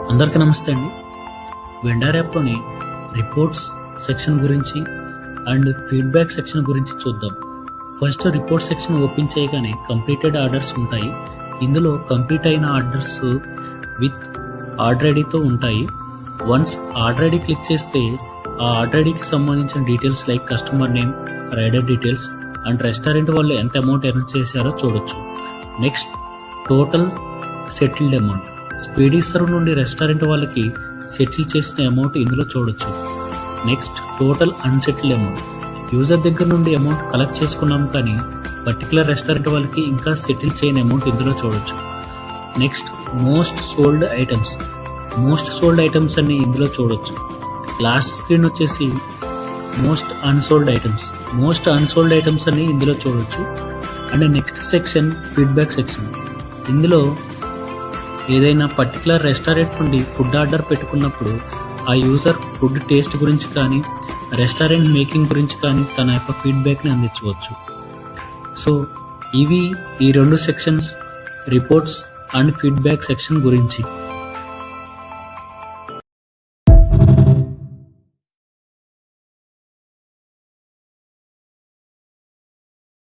అందరికీ నమస్తే అండి. వెండర్ యాప్లోని రిపోర్ట్స్ సెక్షన్ గురించి అండ్ ఫీడ్బ్యాక్ సెక్షన్ గురించి చూద్దాం. ఫస్ట్ రిపోర్ట్ సెక్షన్ ఓపెన్ చేయగానే కంప్లీటెడ్ ఆర్డర్స్ ఉంటాయి. ఇందులో కంప్లీట్ అయిన ఆర్డర్స్ విత్ ఆర్డర్ ఐడితో ఉంటాయి. వన్స్ ఆర్డర్ ఐడి క్లిక్ చేస్తే ఆ ఆర్డర్ ఐడికి సంబంధించిన details like customer name, rider details and restaurant వాళ్ళు ఎంత అమౌంట్ ఎర్న్ చేశారో చూడొచ్చు. Next total settled amount, Speedy Serve నుండి రెస్టారెంట్ వాళ్ళకి సెటిల్ చేసిన అమౌంట్ ఇందులో చూడొచ్చు. Next total unsettled amount, user దగ్గర నుండి అమౌంట్ కలెక్ట్ చేసుకున్నాం కానీ పర్టికులర్ రెస్టారెంట్ వాళ్ళకి ఇంకా సెటిల్ చేయని అమౌంట్ ఇందులో చూడొచ్చు. నెక్స్ట్ మోస్ట్ సోల్డ్ ఐటమ్స్ అన్ని ఇందులో చూడొచ్చు. లాస్ట్ స్క్రీన్ వచ్చేసి మోస్ట్ అన్సోల్డ్ ఐటమ్స్ అన్ని ఇందులో చూడొచ్చు. And next section feedback section. ఇందులో ఏదైనా పర్టికులర్ రెస్టారెంట్ నుండి ఫుడ్ ఆర్డర్ పెట్టుకున్నప్పుడు ఆ యూజర్ ఫుడ్ టేస్ట్ గురించి కానీ రెస్టారెంట్ మేకింగ్ గురించి కానీ తన యొక్క ఫీడ్బ్యాక్ని అందించవచ్చు. సో ఇవి ఈ రెండు sections, reports and feedback section గురించి.